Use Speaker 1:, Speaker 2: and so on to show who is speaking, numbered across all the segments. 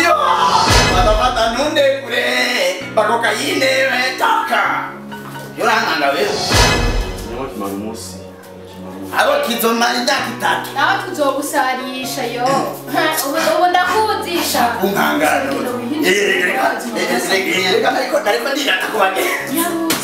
Speaker 1: Yo, mata nunde kure. Bakokaine taka. Yoranga wewe.
Speaker 2: Nyawa kimarumosi.
Speaker 1: Abo kizomara imyaka 3.
Speaker 3: Nawe tuzogusarisha yo. Ubu ndakuzisha.
Speaker 1: Unkangana. Reka ariko ndarimo ndirata kubage.
Speaker 3: Yaruta.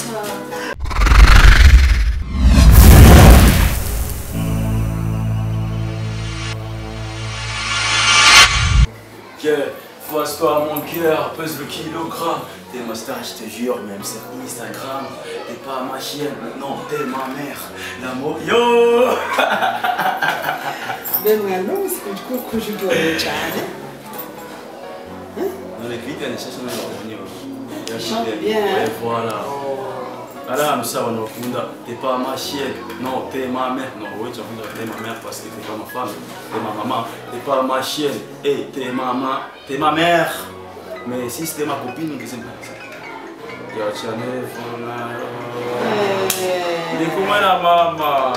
Speaker 2: Fasse-toi mon cœur, pèse le kilogramme. T'es ma star, je te jure, même sur Instagram. T'es pas ma chienne, non, t'es ma mère. L'amour, yo!
Speaker 4: Ben mwana usiku kujigora cyane.
Speaker 2: Dans les clips, il y a des chansons de
Speaker 4: Chante bien.
Speaker 2: Ouais, voilà. Alors, nous savons, t'es pas ma chienne, non, t'es ma mère. Non, oui, tu as vu, t'es ma mère parce que t'es pas ma femme, t'es ma maman. T'es pas ma chienne, et t'es maman, t'es ma mère. Mais si c'était ma copine, qu'est-ce que c'est? Il est comment la maman?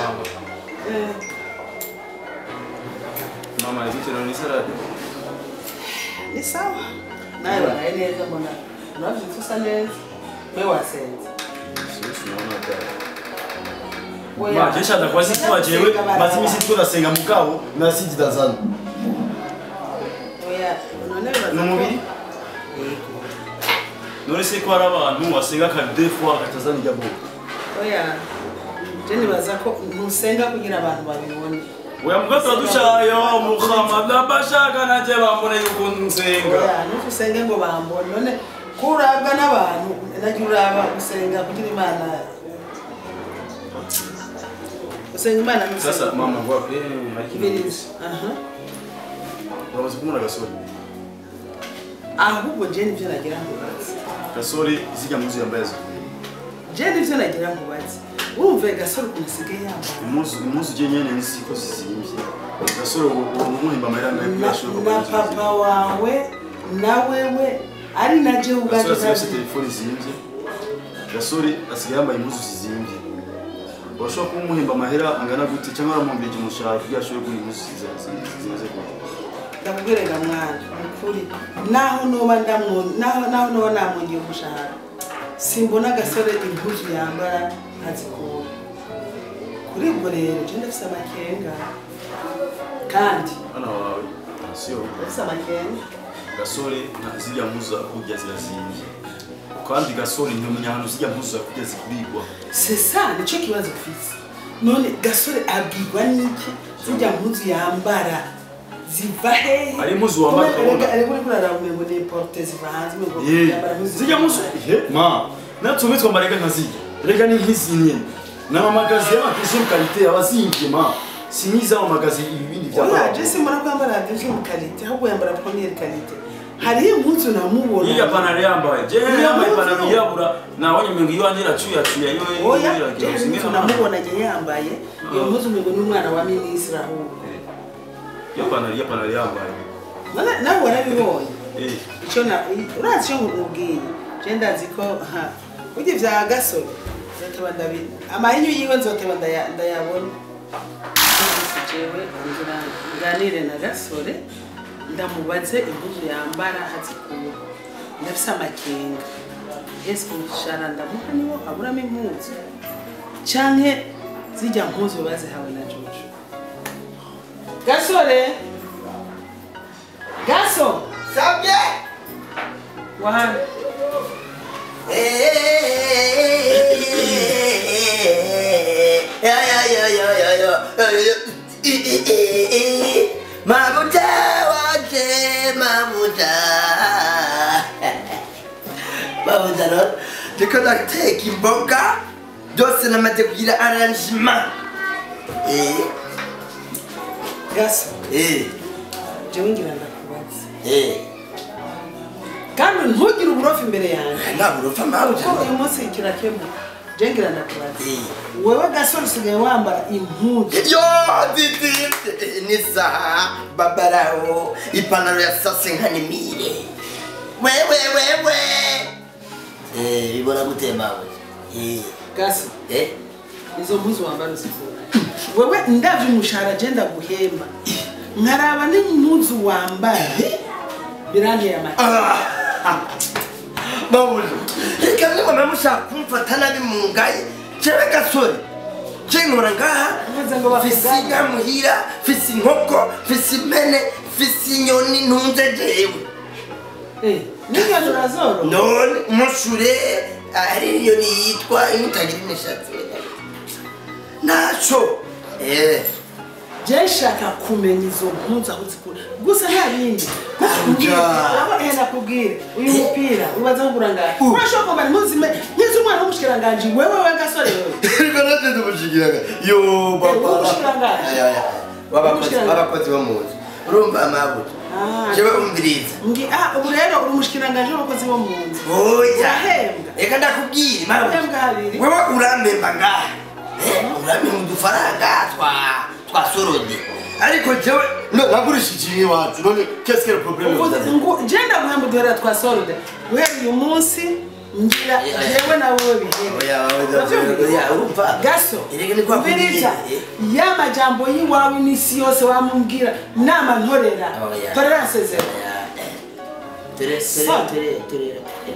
Speaker 2: Maman, est-ce que tu as donné ça là?
Speaker 4: Ni sawa. Nayo anaeleza mbona. Unavifusa neza. Wewe wasenze.
Speaker 2: Ma jesha atakuwa si kwa jewe, basi mimi siko nasenga mukao na siji dazana.
Speaker 4: Oya, unaona
Speaker 2: No mubiri? None se ko arabantu wasenga ka 2 fois katazana ijabo.
Speaker 4: Oya. Jeni bazako ntusenga kugira abantu babibone.
Speaker 2: Oya mugato dushayo Muhammad nabashaka naje bambone yuko nsenga.
Speaker 4: Oya, ntusenge ngo bambone. None kurabwa n'abantu nagiye uraba gusenga kugira Imana. Usenga Imana n'usenga.
Speaker 2: Sasa mama wapi
Speaker 4: Ibirizi. Aha.
Speaker 2: Bamaze kumuna gasori.
Speaker 4: Ahubwo Jeni byo nagira ngo bazi.
Speaker 2: Gasori zijya muzi yambaza.
Speaker 4: Jeni byo nagira ngo bazi. Urumve gasori kunisigaye yamba.
Speaker 2: Muzi je nyene nisiko zizimvye. Gasori umuhimba amahera nayo kuyashobora
Speaker 4: na papa wawe na wewe ari naje ugaje
Speaker 2: gasori telefone zimvye. Gasori asigaye yambaye impuzu zizimvye. Washobora kumuhimba amahera angana gute cyangwa aramumbirije umushahara kugira ashobore kuri impuzu zimaze gute.
Speaker 4: ndakubwirega mwana ukuri naho noba namungiye umushahara simbona gasore impuzu yambara azikura kuri ubwo rero je ndafise amakenga kandi
Speaker 2: ana wawe sio
Speaker 4: ndafise amakenga
Speaker 2: gasore ntazijya mpuzu kujya zirazimvye kandi gasore ntiumenya hano zijya mpuzu kujya zikurigwa
Speaker 4: c'est ça nico kibazo ufise none gasore abwirwa niki zijya mpuzu yambara ziva hehe
Speaker 2: ari mpuzu wambara kabona
Speaker 4: ari kuri kurara umengo ni porte ziva hanze umengo yambara mpuzu
Speaker 2: zijya mpuzu ma natumitswa marega nkazijya rega ni nk'izi nyene n'amagazi y'amakisho qualité abazimvye ma siniza mu magazi ibindi bya
Speaker 4: oya je simara kwambara deje mu qualité ahubwo yambara première qualité hari impuzu namubona
Speaker 2: iya panaro yambaye je yambaye panaro yabura nabonye umengo iyo anje racuya yo
Speaker 4: oya impuzu namubona je yambaye iyo mpuzu umengo n'umwana wa ministre ahubwo
Speaker 2: iyo panaro yambaye
Speaker 4: nawe warabibonye icyo na urazi cyo nkubwiye je ndazi ko ujye vya gasore nzoteba ndabi amahinyu yiwe nzoteba ndayabona jewe nganire na gasore ndamubaze impuzu yambara azikura ndafise amakenga ese umushara ndamuha niwo aburamo impuzu canke zijya mpuzu bazihawe na Jojo gasore gaso
Speaker 1: sabye
Speaker 4: wahana
Speaker 1: mabuja waje mabuja no ndiko ndateka imboga byose namaze kugira arrangement
Speaker 4: gaso jewe ngira ndakubaza kandi ntugire uburofa imbere yanjye
Speaker 1: nta burofa mabuja
Speaker 4: kuko uyu munsi kirakemu je ngira ndakubaza wewe gasore usigaye wambara impuzu
Speaker 1: yo didi nisaha babaraho ipanaro ya sase nka nimire wewe ibona gutema we
Speaker 4: gaso izo mpuzu wambara uzikura wewe ndavye umushahara je ndaguhemba nkaraba n'impuzu wambara biranteye amata
Speaker 1: babuze reka niba namushaka kumfata nabi mu ngaye jewe gasore jenkora ngaha fisi inka muhira fisi inkoko fisi impene fisi inyoni ntunze jewe
Speaker 4: n'inyoni urazoro
Speaker 1: none umushure hari inyoni yitwa imutagira imishatsi naco je
Speaker 4: nshaka kumenya izo mpunzi aho zikura gusa nta bindi nakubwire uyu mupira ubaza kugura ngahe urashobora kuba ntuzime nkizi umwana w'umushikiranganje wewe gasore wewe
Speaker 1: ariko natwe tumushikiraga yo babakozi bo muzi urumva amabuye jewe umviriza
Speaker 4: ubu rero uri umushikiranganje w'abakozi bo muzi
Speaker 1: oya reka ndakubwire mabuye wewe urampemba ngaha urampe mu dufaranga twa sorodi ariko jewe nagurishije iwacu none qu'est-ce que le problème
Speaker 4: jenda guhamba duhera twa sorodi guhera uyu munsi ngira jewe na wowe bihera
Speaker 1: urumva
Speaker 4: gaso mbirita y'amajambo y'iwawe n'isi yose wamubwira nama ntorera tolerance zero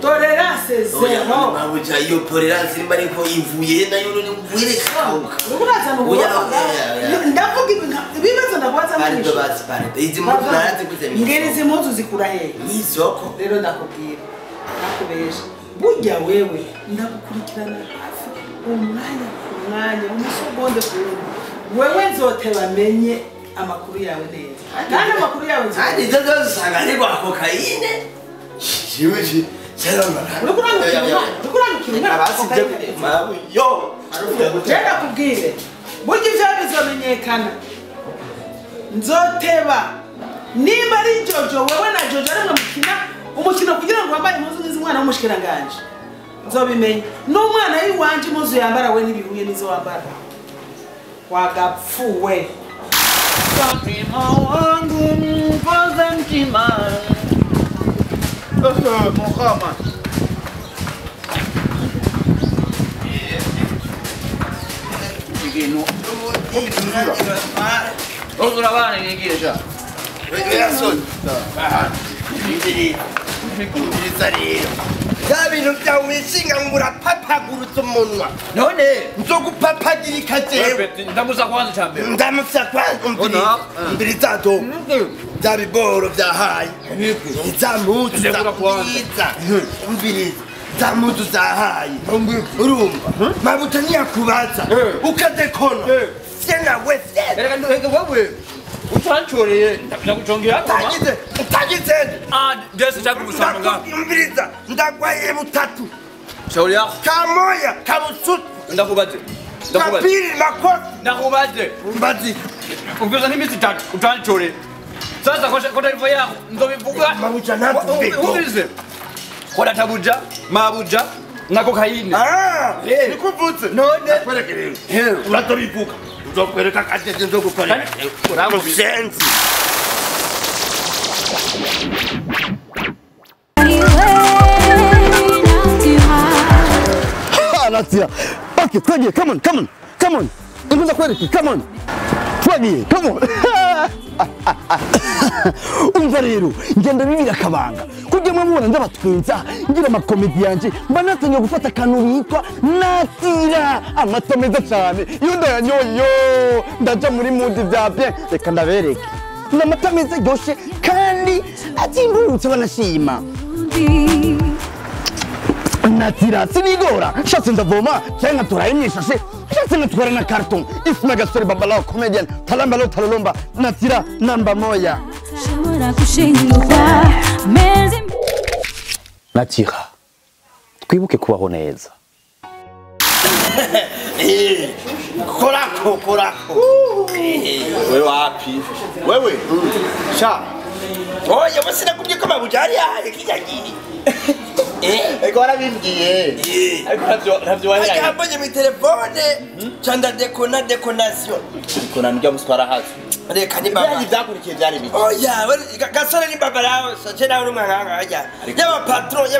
Speaker 4: tolerance zero
Speaker 1: mabuja iyo tolerance nimba ariko ivuye nayo uvuye kauka
Speaker 4: uraza ndavuga ibibazo ndakubaza
Speaker 1: n'ibyo basipare izi mpuzu narazi kuzemye
Speaker 4: ngeri izi mpuzu zikura hehe
Speaker 1: n'isoko
Speaker 4: rero ndakubwira nakubesha burya wewe ndagukurikirana hafi umwanya ku mwanya umusogonde ku wundi wewe nzote bamenye amakuru yawe neza kandi amakuru yawe
Speaker 1: kandi izo zose usanga ari kwa kokayine jiwe
Speaker 4: jenda kubwire burya ivyo bizomenyekana nzoteba niba ari jojo wewe na jojo arimwe mukina umukino kugira ngo wambaye impuzu nk'izi mwana w'umushikiranganje nzobimenya n'umwana w'iwanje impuzu yambara we n'ibihuye n'izo wambara wagapfuwe
Speaker 5: Mtima wangu mpoza mtima Muhammad Igino Ozura bana nigisha
Speaker 1: Yason Ndiri Zabino bya wishinga ngura papagurutse umunwa
Speaker 5: None
Speaker 1: nzogupapagira ikajewe
Speaker 5: ndamusa kwanza cyambe
Speaker 1: ndamusa kwanza mbiri zato zabiboro byahaye izamutu zakuza mbiri zamutu zahaye urumva mabuta niyakubaza ukadekona sena wese
Speaker 5: reka nduhege wewe utanchoreye ndakuchongera
Speaker 1: utagize
Speaker 5: jese chakumusanga
Speaker 1: mbiriza ndagwaye butatu
Speaker 5: shauri yako
Speaker 1: kamoya kabusutu
Speaker 5: ndakubaze
Speaker 1: kapiri makosa
Speaker 5: ndakubaze
Speaker 1: mbazi
Speaker 5: ungeza n'imiti 3 utanchoreye sasa kwa hivyo yako ndobivuga
Speaker 1: mabuja
Speaker 5: ubize kwa tabuja mabuja na kokaini
Speaker 1: nikuvutse
Speaker 5: none
Speaker 1: kwerekerero uratobivuga uzokwereka kageze nzogukorera uramusenzi
Speaker 6: Natia. Okay, twagiye, come on. Ndunda kwereke, come on. Twagiye, come on. Umva rero, ngenda bibira akabanga. Kujya mwabona ndabatwinza, ngira amakomedi yanje, mbanatangiye gufata akantu bitwa natira. Amata meza cyane. Iyo ndayanyoyo, ndaja muri mood bya bien. Reka ndabereke. N'amata meza yoshe kandi atimburutse banashima. Natira sinigora shatse ndavoma cyangwa turayimyishashe shatse natwara na carton ifuna gasore babalao comedian talambalo talolomba natira namba moya natira twibuke kubaho neza
Speaker 1: korako
Speaker 5: wewe wapi wewe sha
Speaker 1: oya wasina kubye ko mabuja ari yahaye kijagiri
Speaker 5: ego warabimbwiye ariko ntavyo wahera
Speaker 1: akambonye mu telefone canda deconation
Speaker 5: ariko nandya muswara hazo
Speaker 1: reka ni baba
Speaker 5: byari byakurikiye byari biki
Speaker 1: oya gasore ni baba rawo saje nawe n'umwana ajya yaba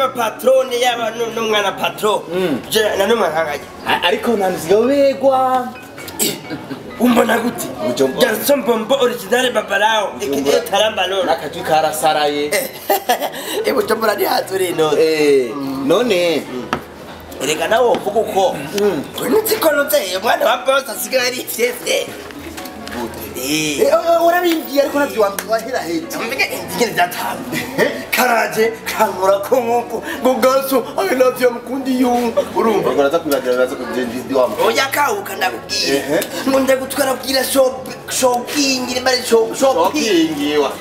Speaker 1: patrone yaba n'umwana patron je na n'umwana ajya
Speaker 5: ariko nanzigobegwa
Speaker 1: umbona gute Garçon bombo original baba rawo ikide tarambalo
Speaker 5: nakati karasaraye
Speaker 1: Bujumbura ni haturi no.
Speaker 6: None
Speaker 1: Erega nawo uvuga uko. Nizikonoze mwana wa boss asigaye ari fieste.
Speaker 6: Urabimbwiye ariko navyo wahera hejuru.
Speaker 1: Mbega ingene zatambe. Karaje kankura ko nkuko gugaso I love you mukundi yu. Urumva
Speaker 6: uraza kwibagira uraza kujenji wamo.
Speaker 1: Oya kawuka ndakubwiye. Ngo ndagutwara kugira shopping iri mari shopping
Speaker 6: wa.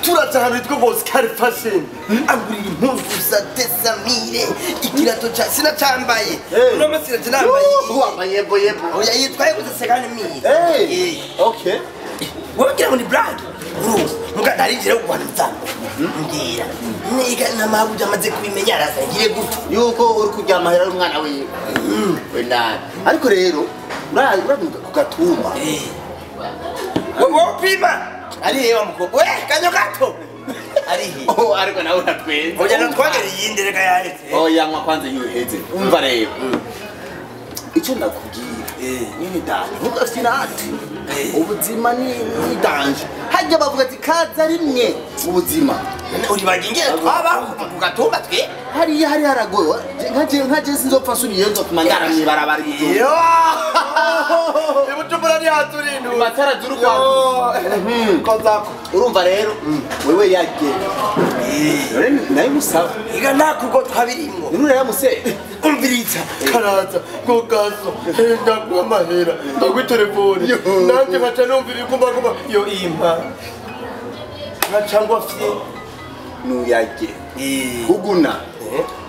Speaker 1: Turaza hamwe two boss car fashion. Agurira impuzu za desamire ikirato cha sina cyambaye. Uno masira cyambaye.
Speaker 6: Wambaye yebo.
Speaker 1: Oya yitwaye kuzesekana mi.
Speaker 6: Okay.
Speaker 1: Wewe kira muri brand. Muga narinjira kugwanza. Ngira. Niga namabuja amaze kubimenya arasa ngire gutu.
Speaker 6: Yuko uri kuryama hera umwana wiwe. Wenda. Ariko rero urabuka kugatumba.
Speaker 1: Wowe pima. Ari hewa mukobwa. Kanyo gato. Ari he.
Speaker 6: Ariko nawe uratwenza.
Speaker 1: Oya natwagera yindereka yaheze.
Speaker 6: Oya nkwa kwanza yuheze. Umva rero. Icyo ndakubwira. Nini dani. Ntugasinati. Ubuzima ni danje. Hajya bavuga ati kaza rimwe ubuzima.
Speaker 1: Uri bagingira twaba kugatumba twe.
Speaker 6: Hari haragoye. Nkaje sinzopfa subiye nzopimangara mwibarabara ibyo.
Speaker 1: Bujumbura ni haturindu.
Speaker 6: Matara zuru kwa.
Speaker 1: Kozako.
Speaker 6: Urumva rero wewe yagiye. Naye musaba.
Speaker 1: Iga nakugo twabirimwo.
Speaker 6: Nuri yamuseye.
Speaker 1: Umviriza karaza gogazo ndagwa mahera ndagwa telefone nanje nkaca numvira igomba yo impa nkacangwa fye
Speaker 6: nuyage uguna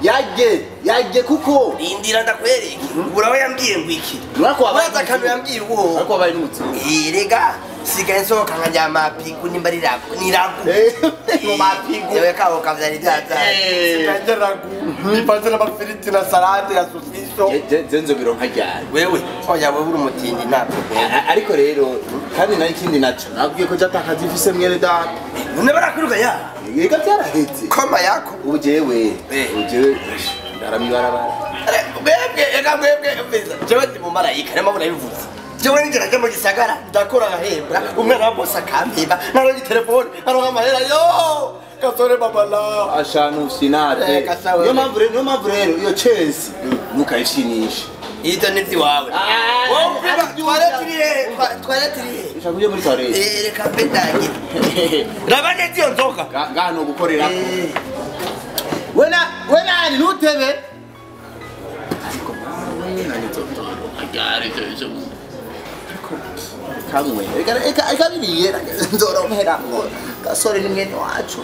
Speaker 6: yage kuko
Speaker 1: indira ndakwereke uraho yambwiye ngwiki
Speaker 6: nurako
Speaker 1: wabaza kanu yambwiye uwo
Speaker 6: ariko abaye n'umutsi
Speaker 1: rega sigaye nsohoka nkajya mapiku nimba rirago nirago
Speaker 6: mu mapiku
Speaker 1: yewe kaho kavyari tata sigaye ragu nipanze n'amafiriti na salade ya sosiso
Speaker 6: zenzo bironka ryari
Speaker 1: wewe oya wewe uri umutindi ntabwo
Speaker 6: ariko rero kandi nayo ikindi naco nabwiye ko jatakaza ifise mwere data
Speaker 1: none barakwiruka ya
Speaker 6: yega byarahetse
Speaker 1: koma yako
Speaker 6: ujewe ndaramwibarabara
Speaker 1: mwebwe mbiza jewe ndi mu marayika rema burabivuze jewe ninjira njya mu gisagara ndakora ngahembwa umwana wa boss akampemba naronye telefone naronka amahera yo kasore babala
Speaker 6: ashanu sinate niyo mpamvu rero iyo chance ntukayishinisha
Speaker 1: ito nivyi wawe twaretiriye
Speaker 6: ushaka muri toilette
Speaker 1: reka mbendange rabane tiyo nzoka
Speaker 6: ngano gukorera wena ani nutebe ariko nani toto agari cyo kamwe eka biriye ndorompera ngo gasore ni mwene wacu.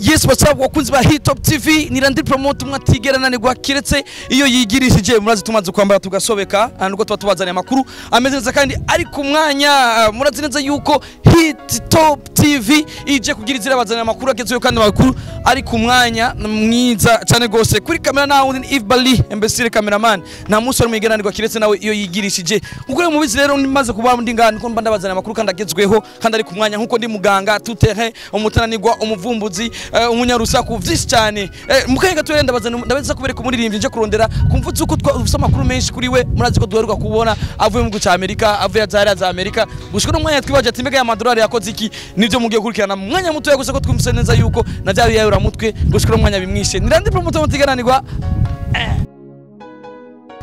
Speaker 5: Yes, what's up wakunzi ba Hit Top TV nirandi promote umwatigera nigwa kiretse iyo yigirishije murazi tumaze kwambara tugasobeka nuko tuba tubazanye amakuru ameze neza kandi ari ku mwanya murazi neza yuko Hit Top TV ije kugira izira bazanye amakuru agezeyo kandi amakuru ari ku mwanya mwiza cyane gose kuri kamera nawe ni Eve Bali embesire cameraman na muso mwigera nigwa kiretse nawe iyo yigirishije ubwo mubizi rero nimaze kuba ndi ngani ko mba ndabazanye amakuru kandi agezweho kandi ari ku mwanya nkuko ndi muganga tutere umutananirwa umuvumbuzi umunyarusaku vyinshi cyane mukaye gato ndabaza kubereka umuririmbyi nje kurondera kumvutse uko twufise amakuru menshi kuri we murazi ko duheruka kubona avuye mu gihugu cya Amerika avuye za Amerika gushika no mwanya twibaje ati mbega ya madolari yakoze iki nivyo mugiye kurikirana mu mwanya muto yaguse ko twumvise neza yuko na bya yayura mutwe gushika no mwanya bimwishe nirandi promoter mutigananirwa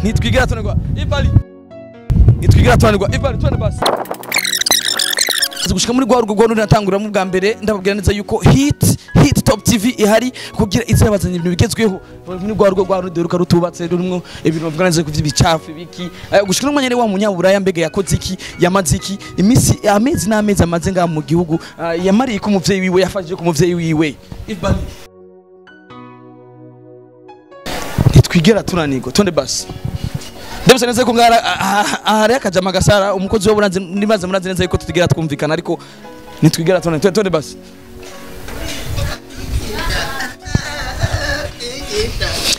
Speaker 5: nitwigira tonegwa ibali nitwigira tonegwa ibali tone basi gushika muri rwo natangura mu bwa mbere ndababwira neza yuko Hit Top TV ihari kugira izabazanye ibintu bigezweho muri rwo ruderuka rutubatse rurimo ibintu bavuga neza ku by'ibicafu biki gushika n'umwanya wa munyaburaya mbega yakoze iki yamaze iki imisi amezi n'amezi amaze nga mu gihugu yamariye ku muvyeyi wiwe yafashije ku muvyeyi wiwe ibali nitwigera tunanirwa tonde basi ndabuse neza ko ngara ahari akajama gasara umukozi wo buranze nibaze muraze neza yuko tutigera twumvikana ariko nitwigera tonde basi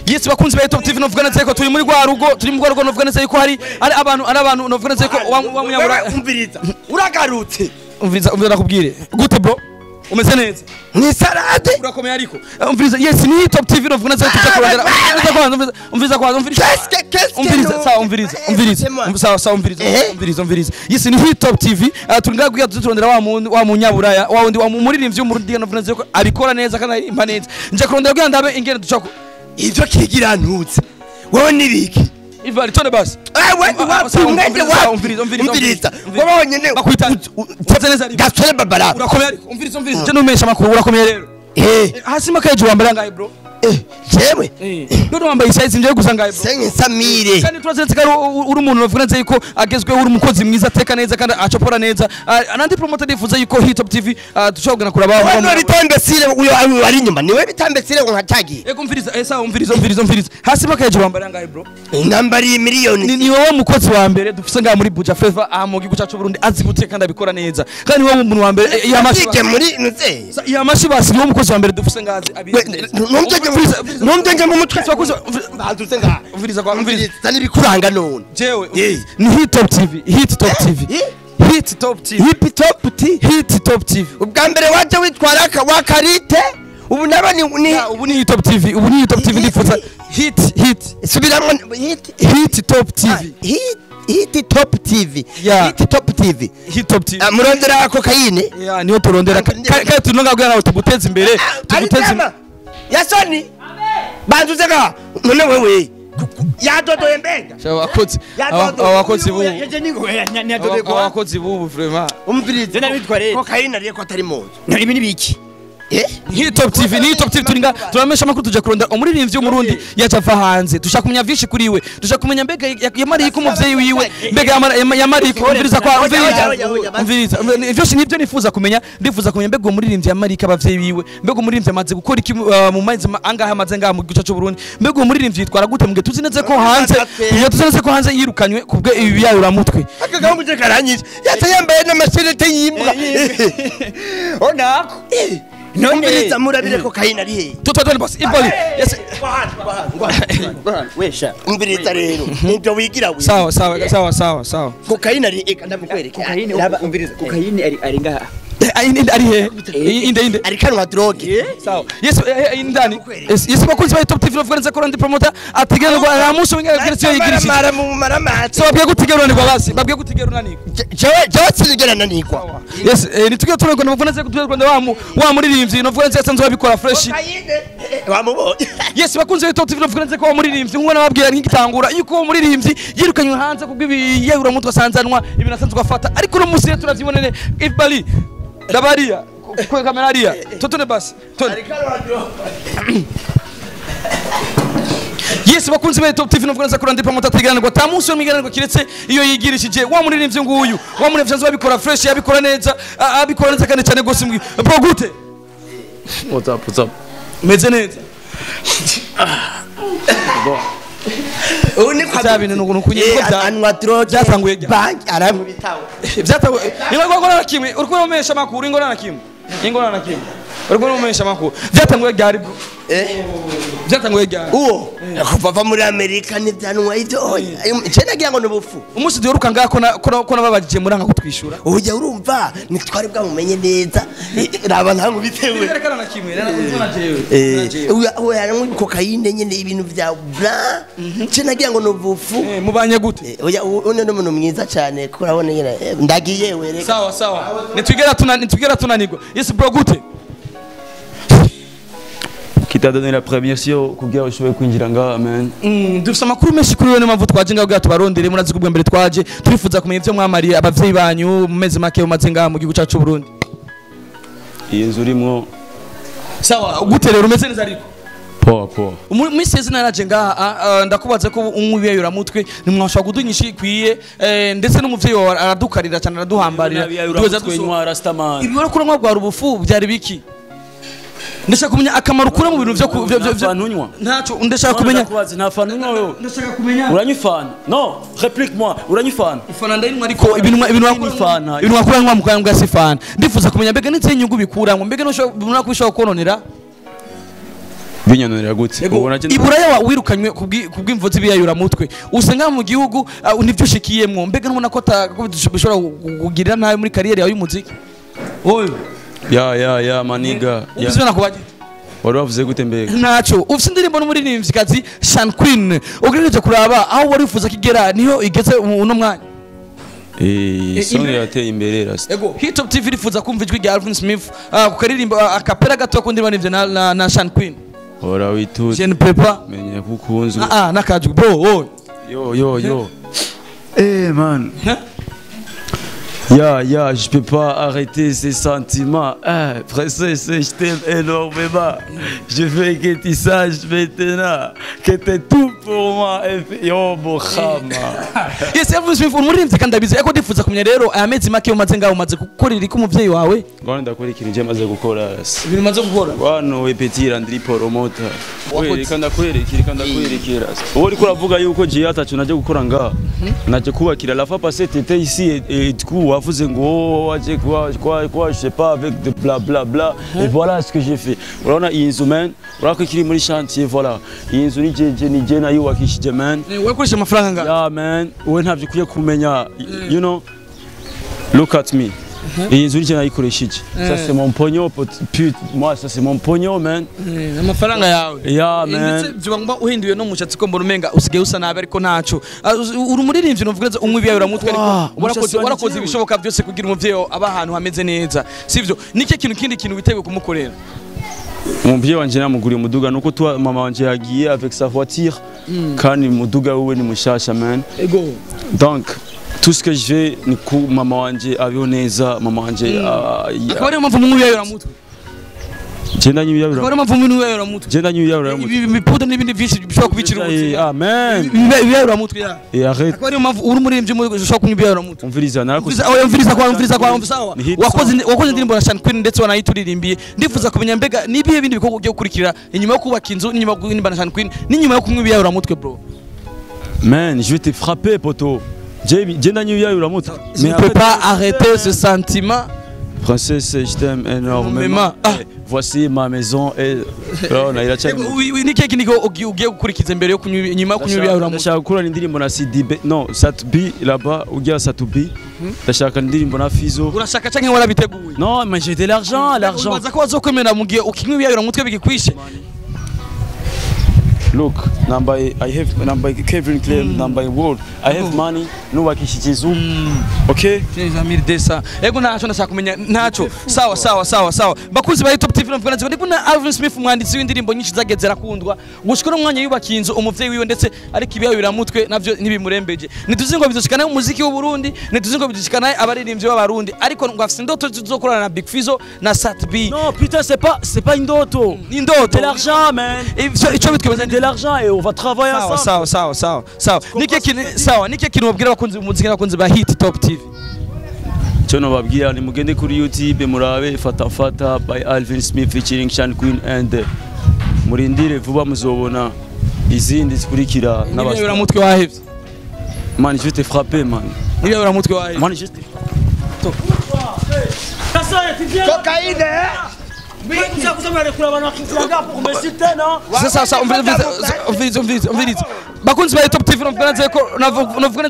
Speaker 5: Yes bakunzi ba Top TV novuga neza yuko turi muri rwa rugo novuga neza yuko hari abantu novuga neza yuko wa munyabura
Speaker 1: umviriza uragarutse
Speaker 5: umviriza nakubwire gute bro umeze neza
Speaker 1: ni salade
Speaker 5: urakomeye ariko umviriza yes ni top tv novuga neza tuza kurondera umviriza kwa umviriza sawa umviriza yes ni top tv turinga kugira turondera wa munyaburaya wa wundi wa muririmbyi w'umurundi novuga neza ko abikora neza kandi impa neza nje kurondera kugira ndabe ingene ducako
Speaker 1: ivyo kigira ntutse wowe nibiki
Speaker 5: Ivari tone basi
Speaker 1: umviriza wabonye ne
Speaker 5: bakwita neza
Speaker 1: gasore babara
Speaker 5: urakomeye ariko umviriza je numesha makuru urakomeye rero hasi makaje wambara ngaye bro
Speaker 1: jewe
Speaker 5: none wambaye size nje gusa ngaye bro
Speaker 1: senye samire
Speaker 5: kandi turazetse ko uri umuntu bavuga neza yuko agezweho uri umukozi mwiza ateka neza kandi acopora neza anandi promoter difuza yuko Hitop TV dushobora kuraba
Speaker 1: abantu bitambesire uyo ari nyuma niwe bitambesire ngo nkacagiye
Speaker 5: ego umviriza esa umviriza hasi makaje wambara ngaye bro
Speaker 1: nambari miliyoni
Speaker 5: ni wowe mukozi wa mbere dufise ngaha muri Buja Flavor mu gihugu cyacu Burundi azi guteka kandi abikora neza kandi wowe umuntu wa mbere
Speaker 1: yamashije muri nuze
Speaker 5: yamashi basi ni wowe mukozi wa mbere dufise ngaha
Speaker 1: numve mu mutwe baduze ngaha
Speaker 5: umviriza kwa umviriza
Speaker 1: tani bikuranga none
Speaker 5: jewe ni Hitop TV Hitop TV
Speaker 1: ubwa mbere waje witwara wa karite ubu naba ni
Speaker 5: ubu ni Hitop TV ndifuza hit
Speaker 1: subiramwe
Speaker 5: Hitop TV
Speaker 1: Hitop TV
Speaker 5: Hitop TV
Speaker 1: murondera kokayine
Speaker 5: niyo turondera kandi tunonga kugira ngo tuguteze imbere
Speaker 1: yasoni banduze ga none wewe yadodoye mbenga
Speaker 5: abakozi bubu vraiment
Speaker 1: umvirize nabitware kokayine ariye ko atari mozo ibi ni biki
Speaker 5: Hitop TV turinga turamesha makuru tuje kurondera umuririmbyi w'umurundi yacafa hanze dushaka kumenya vyinshi kuri we dushaka kumenya mbega yamariye ko umuvyeyi wiwe mbega yamariye ko umviriza kwa umviriza vyose nivyo nifuza kumenya ndifuza kumenya mbega umuririmbyi yamariye abavyeyi wiwe mbega umuririmbyi amaze gukora iki mu mazi angaha amaze ngaha mu gihugu cyacu Burundi mbega umuririmbyi yitwara gute mugihe tuzi neza ko hanze yirukanywe kubwe ibi yayura mutwe
Speaker 1: akagahungu je karanyije yatayambaye n'amasherete yimbwa onako Umviriza murabire ko kahina ari he
Speaker 5: tutotone boss iboli yes
Speaker 1: wesha umviriza rero nibyo wigira we
Speaker 5: sawa
Speaker 1: ko kahina ari eka ndamukwereka
Speaker 7: raba umviriza kokayine ari ngaha
Speaker 5: ari he inde
Speaker 1: ari kanwa droge
Speaker 5: sawa yes indani yes bakunzi ba Top TV reference ko ndi promoter atigera ngo aramuso winga keretse yigirishije
Speaker 1: mara
Speaker 5: so babwiye gutigerana ngo basi babwiye gutigerana niko
Speaker 1: jewe sinigera nikwa
Speaker 5: yes nitugiye turego ndavunze kutwereka wa muririmbyi no vuga nse babikora fresh
Speaker 1: wamubonye
Speaker 5: yes bakunzi ba Top TV reference ko wa muririmbyi nkubona babwira nk'igitangura yuko muririmbyi yirukanywe hanze kubwibi yayura mutwe sanzanwa ibintu asanzwe afata ariko no musi turavyibonene ibali Dabaria kwa kamera ria totone basi tone yes bakunzi ba Top TV novuga kurandi promoter ategana ngo tamuso migana ngo kiretse iyo yigirishije wa muririmbyi nguyu wa muririmbyi babikora fresh yabikora neza kandi cyane gose mbwi bro gute
Speaker 2: what's up
Speaker 5: meze neza
Speaker 1: uni kwa
Speaker 5: zabine no kunyiko
Speaker 1: anwa droge
Speaker 5: byatanguye
Speaker 1: bank aramubitawe
Speaker 5: byatanguye ingona na kimwe uriko nomesha makuru ingona na kimwe uriko nomesha makuru byatanguye byari byatanguye byari
Speaker 1: uwo kuva muri Amerika ni byanwa ivyo cyane agira ngo nubufu
Speaker 5: umunsi duheruka ngako ko nababajije muranga kutwishura
Speaker 1: ujya urumva nitwari bwamumenye neza raba ntangu bitewe
Speaker 5: rekana na kimwe na jewe
Speaker 1: uwo yaramwe kokayine nyene ibintu vya bra cyane agira ngo nubufu
Speaker 5: mubanye gute
Speaker 1: oya une no muntu mwiza cyane kurabona nyene ndagiye wereka
Speaker 5: sawa nitwigera tunanirwa yes bro gute
Speaker 2: qui t'a donné la permission kugira ushoboye kwinjira ngaha man
Speaker 5: dufite amakuru menshi kuri we n'impamvu twaje ngaho bwa tubarondere murazi kubwa mbere twaje turifuza kumenya ivyo mwamariye abavyeyi banyu mu mezi make umaze ngaha mu gihugu cyacu Burundi
Speaker 2: iyi nzu urimo
Speaker 5: sawa gute rero umeze neza ariko
Speaker 2: poa
Speaker 5: umisi zina naraje ngaha ndakubaza ko umwibiyura mutwe nimwashaka kudunyisha ikwiye ndetse n'umuvyeyi wawe aradukarira cyane araduhambarira
Speaker 2: duweza twenywa rastaman
Speaker 5: ibyo kuri mwa rwa ubufu byari biki ndashaka kumenya akamaro kure mu bintu byo
Speaker 2: fanunywa
Speaker 5: ntaco ndashaka kumenya
Speaker 2: nta fanunywa wewe
Speaker 5: ndashaka kumenya
Speaker 2: uranyifana no réplique moi uranyifana
Speaker 5: ifana ndayinwa ariko ibintu wakura nwa mukaya mbwa sifana ndifuza kumenya mbega nitse inyungu bikurango mbega no kubishaka kononera
Speaker 2: binyonera gute
Speaker 5: iburaya wa wirukanywe kubw'imvuzi biyayura mutwe usenga mu gihugu nivyo ushikiyemwo mbega nubona ko bishobora kugirira nawe muri kariyeri yawe y'umuziki oyo
Speaker 2: ya maniga.
Speaker 5: Ubuzwe nakubaje.
Speaker 2: Wari wavuze gute mbega?
Speaker 5: Nacho, ufite indirimbo n'umuririmvyikazi Sean Queen. Ugereje kuraba aho wari ufuza kigera niho igeze uno mwanya.
Speaker 2: Song yateye imbere rasta.
Speaker 5: Ego, Hitop TV rifuza kumva ijwi rya Alvin Smith kukaririmba akapera gato kundirwa n'ivyo na Sean Queen.
Speaker 2: Ora wituze.
Speaker 5: Je ne peux pas.
Speaker 2: Menye kukunzwe.
Speaker 5: Nakaju bro.
Speaker 2: Yo. Man. Je peux pas arrêter ces sentiments. Princesse, je t'aime énormément. Je veux que tu saches maintenant que t'es tout pour moi. Yo, Muhammad.
Speaker 5: Yes, Alvin Smith, umuririmvye kandi abizi. Eko ndifuza kumenya rero amezi make umaze ngaho umaze gukorera iki umuvyeyi wawe?
Speaker 2: Ngone ndakora ikintu je maze gukora.
Speaker 5: Ibintu maze gukora.
Speaker 2: Wano wepetira ndiri poromota. Reka ndakwerekera. Uwo uriko uravuga yuko je atacu naje gukora ngaha. Naje kubakira la fois passée t'étais ici et du coup wavuze ngo waje quoi je sais pas avec de bla bla bla et voilà ce que j'ai fait. Urabona iyi nzu man, urako kiri muri chantier voilà. Iyi nzu ni je na yubakishije man.
Speaker 5: Wakoresha amafaranga ngaha?
Speaker 2: Yeah man, we ntavyo kuye kumenya you know. Look at me. Et ils ont dit nayikoresheje. Ça c'est mon pognon pute. Moi ça c'est mon pognon man.
Speaker 5: Amafaranga yawe.
Speaker 2: Yeah man.
Speaker 5: Ndetse byangwa uhinduye no mushatsi ko mbona umenga usigaye usa nabi ariko naco. Uri umuririmbyi novuga umwe biyawe uramutwe ariko warakoze ibishoboka byose kugira umuvyeyi aba ahantu hameze neza. Sivyo? Nike kintu witeguye kumukorera?
Speaker 2: Umuvyeyi wanje namuguriye umuduga nuko tu mama wanje yagiye avec sa voiture. Kandi umuduga wewe ni mushasha man.
Speaker 5: Ego.
Speaker 2: Donc tout ce que je fais ni ku mama wanje abiho neza mama wanje
Speaker 5: akaba ari mpamvu umwe biyawe uramutwe.
Speaker 2: Jenda nyibiyabura.
Speaker 5: Akaba ari mpamvu umwe biyawe uramutwe.
Speaker 2: Jenda nyibiyabura uramutwe.
Speaker 5: Ibipuda n'ibindi byinshi bishobora kubicira umutwe.
Speaker 2: Amen.
Speaker 5: Biyawe uramutwe ya.
Speaker 2: Arrête.
Speaker 5: Akaba ari mpamvu uri umuririmbyi ushobora kunyibiyabura uramutwe.
Speaker 2: Umviriza narakoze.
Speaker 5: Umviriza kwa sawa. Wakoze indirimbo na Sean Queen ndetse wanayituririmbiye. Ndifuza kumenya mbega nibihe bindi bikorwa ugiye gukurikira inyuma yo kubaka inzu n'inyuma yo kuririmba na Sean Queen n'inyuma yo kumwibiyabura uramutwe bro.
Speaker 2: Man, je vais te frapper poto. Je
Speaker 5: ne peux pas arrêter ce sentiment.
Speaker 2: Princesse, je t'aime énormément. Voici ma maison et
Speaker 5: oui, ni keki niko ugiye gukurikiza mbere yo nyuma yo kunyura uramu.
Speaker 2: Ndashaka gukora indirimbo na CDB. Non, Satbi là-bas, ugiye Satubi. Ndashaka indirimbo na Fizo.
Speaker 5: Urashaka canke warabiteguye?
Speaker 2: Non, mais j'ai de l'argent.
Speaker 5: Ubaza ko bazokwemera mugiye ukinywa uramutwe bigikwishe.
Speaker 2: Look, I have Kevin Claim, world. I have money, nubakishije inzu. Okay?
Speaker 5: Desa. Ego nacho ndashaka kumenya nacho. Sawa. Bakuzi ba Top TV navuga ndiko ndikuna Alvin Smith umwanditsi w'indirimbo nyinshi zageze rakundwa. Gushikora umwanya yubakiye inzu umuvyeyi wiwe ndetse ariko ibiyawe biramutwe navyo nibimurembeje. Nituzi ngo bizoshikana mu muziki w'u Burundi, nituzi ngo bizoshikana abaririmbyi b'abarundi. Ariko ngo afite indoto tuzokorana na Big Fizo na Satbi.
Speaker 2: Non, putain, c'est pas une ndoto.
Speaker 5: Indoto.
Speaker 2: De l'argent, man.
Speaker 5: Ico bitwebeza
Speaker 2: de l'argent et on va travailler ensemble.
Speaker 5: Sawa. Nike kintu babwira abakunzi umuziki n'abakunzi ba Hit Top TV.
Speaker 2: Cyo no babwira ni mugende kuri YouTube murabe fata by Alvin Smith featuring Sean Queen and murindire vuba muzobona izindi zikurikira
Speaker 5: n'abasore. Niwe uramutwe wahevye.
Speaker 2: Man, je vais te frapper man.
Speaker 5: Niwe uramutwe wahevye.
Speaker 2: Man, je vais te frapper. Kasa tu viens.
Speaker 1: Cocaïne.
Speaker 5: Sasa umviriza bakunzi ba Top TV navuga nze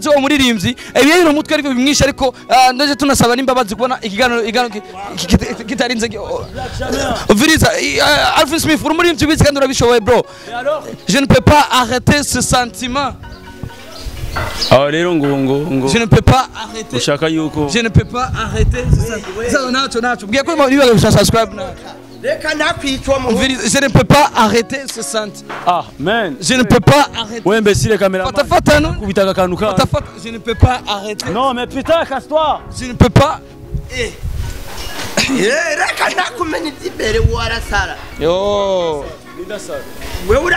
Speaker 5: ko umuririmbyi ibiye no mutwe ariko bimwisha ariko ndaje tunasaba n'imbabazi kubona igano kitarinze umviriza Alvin Smith umuririmbyi wize kandi urabishoboye bro. Je ne peux pas arrêter ce sentiment.
Speaker 2: Aho rero ngo
Speaker 5: je ne peux pas arrêter.
Speaker 2: Ushaka yuko
Speaker 5: je ne peux pas arrêter ça nacho bwiye ko niba subscribe na
Speaker 1: reka nakwitwa mu
Speaker 5: je ne peux pas arrêter ce sentiment.
Speaker 2: Ah man,
Speaker 5: je ne peux pas arrêter.
Speaker 2: Ouais imbécile caméraman.
Speaker 5: Fata no
Speaker 2: kubitaka kanuka.
Speaker 5: Je ne peux pas arrêter.
Speaker 2: Non mais putain casse-toi.
Speaker 5: Je ne peux pas.
Speaker 1: Reka nakumenya ibyibere warasara.
Speaker 5: Yo.
Speaker 2: Nidasara.
Speaker 1: Wewe